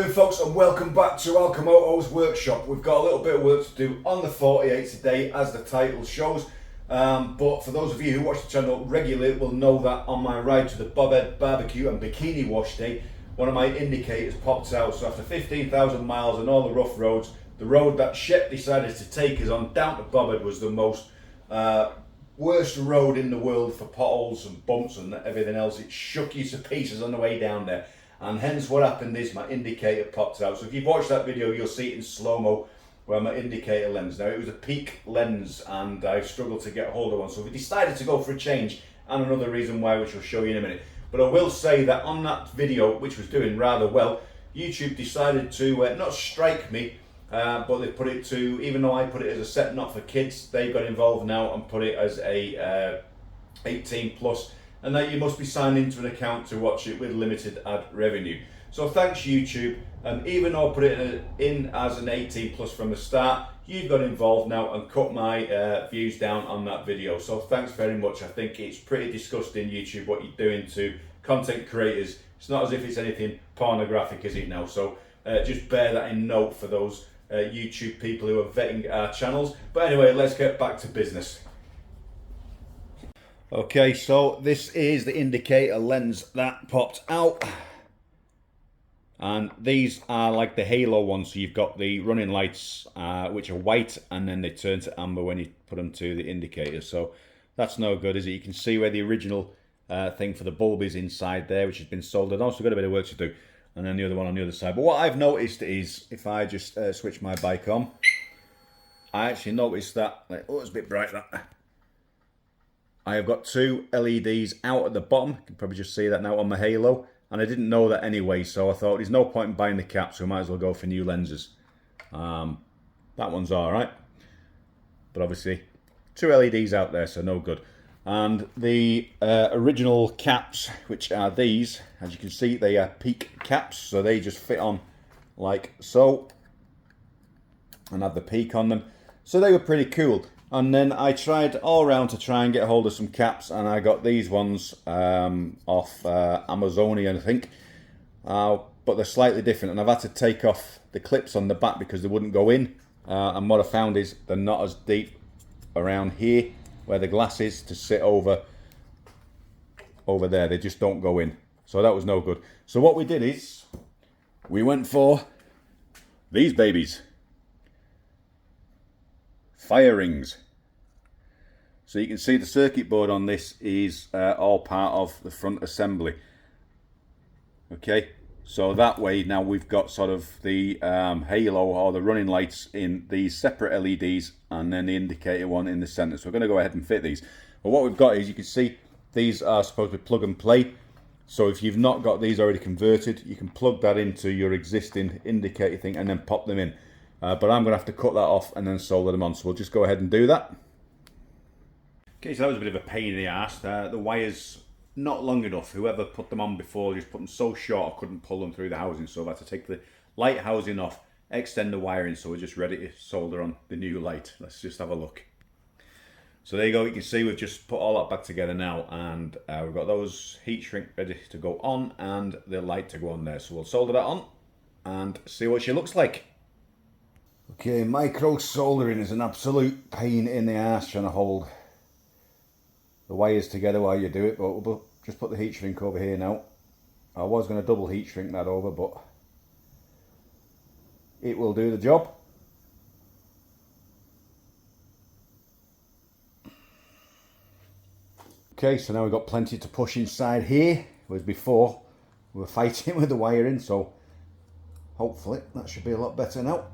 afternoon folks, and welcome back to ALCHEMOTO's workshop. We've got a little bit of work to do on the 48 today, as the title shows, but for those of you who watch the channel regularly will know that on my ride to the Bobhead Barbecue and Bikini Wash Day, one of my indicators popped out. So after 15,000 miles and all the rough roads, the road that Shep decided to take us on down to Bobhead was the most worst road in the world for potholes and bumps and everything else. It shook you to pieces on the way down there. And hence what happened is my indicator popped out. So if you've watched that video, you'll see it in slow-mo where my indicator lens. Now it was a peak lens and I struggled to get hold of one. So we decided to go for a change, and another reason why, which I'll show you in a minute. But I will say that on that video, which was doing rather well, YouTube decided to not strike me, but they put it to, even though I put it as a set not for kids, they got involved now and put it as a 18 plus. And that you must be signed into an account to watch it with limited ad revenue. So thanks YouTube, even though I put it in as an 18 plus from the start, you've got involved now and cut my views down on that video. So thanks very much. I think it's pretty disgusting, YouTube, what you're doing to content creators. It's not as if it's anything pornographic, is it now? So just bear that in note for those YouTube people who are vetting our channels. But anyway, let's get back to business. Okay, so this is the indicator lens that popped out, and these are like the halo ones. So you've got the running lights which are white, and then they turn to amber when you put them to the indicator. So that's no good, is it? You can see where the original thing for the bulb is inside there, which has been soldered. Also got a bit of work to do, and then the other one on the other side. But what I've noticed is, if I just switch my bike on, I actually noticed that, like, oh, it's a bit bright, that. I have got two LEDs out at the bottom. You can probably just see that now on my halo. And I didn't know that anyway, so I thought there's no point in buying the cap, so I might as well go for new lenses. That one's alright. But obviously, two LEDs out there, so no good. And the original caps, which are these, as you can see, they are peak caps. So they just fit on like so. And have the peak on them. So they were pretty cool. And then I tried all around to try and get hold of some caps, and I got these ones off Amazonian, I think. But they're slightly different, and I've had to take off the clips on the back because they wouldn't go in. And what I found is they're not as deep around here where the glass is to sit over there. They just don't go in. So that was no good. So what we did is we went for these babies. Fire rings. So you can see the circuit board on this is all part of the front assembly. Okay, so that way now we've got sort of the halo or the running lights in these separate LEDs, and then the indicator one in the center. So we're going to go ahead and fit these. But what we've got is, you can see these are supposed to be plug and play. So if you've not got these already converted, you can plug that into your existing indicator thing and then pop them in. But I'm going to have to cut that off and then solder them on. So we'll just go ahead and do that. Okay, so that was a bit of a pain in the arse. The wire's not long enough. Whoever put them on before just put them so short I couldn't pull them through the housing. So I've had to take the light housing off, extend the wiring, so we're just ready to solder on the new light. Let's just have a look. So there you go. You can see we've just put all that back together now, and we've got those heat shrink ready to go on and the light to go on there. So we'll solder that on and see what she looks like. Okay, micro soldering is an absolute pain in the arse trying to hold the wires together while you do it, but we'll just put the heat shrink over here now. I was going to double heat shrink that over, but it will do the job. Okay, so now we've got plenty to push inside here, whereas before we were fighting with the wiring, so hopefully that should be a lot better now.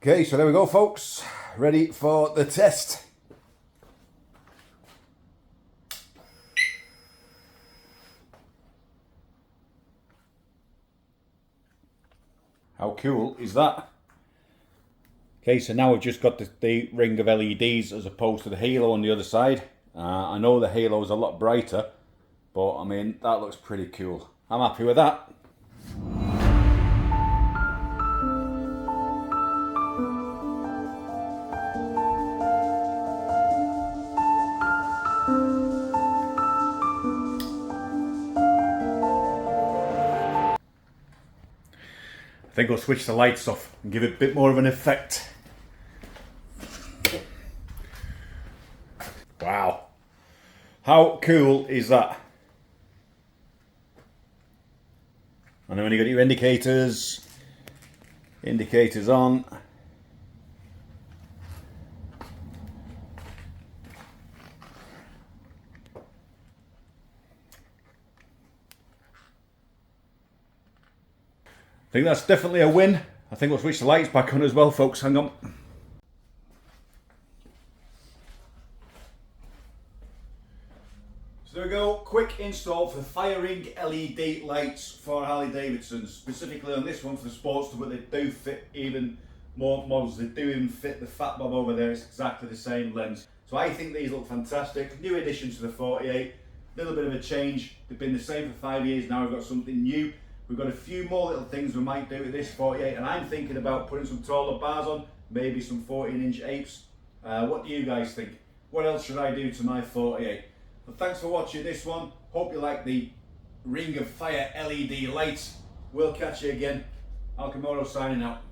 Okay, so there we go folks, ready for the test. How cool is that? Okay, so now we've just got the ring of LEDs as opposed to the halo on the other side. I know the halo is a lot brighter, but I mean, that looks pretty cool. I'm happy with that. Then go switch the lights off and give it a bit more of an effect. Wow. How cool is that? And then when you got your indicators on. I think that's definitely a win. I think we'll switch the lights back on as well, folks. Hang on. So there we go. Quick install for the firing LED lights for Harley Davidson. Specifically on this one for the Sportster, but they do fit even more models. They do even fit the Fat Bob over there. It's exactly the same lens. So I think these look fantastic. New addition to the 48. A little bit of a change. They've been the same for 5 years. Now we've got something new. We've got a few more little things we might do with this 48, and I'm thinking about putting some taller bars on, maybe some 14-inch apes. What do you guys think? What else should I do to my 48? Well, thanks for watching this one. Hope you like the Ring of Fire LED lights. We'll catch you again. ALCHEMOTO signing out.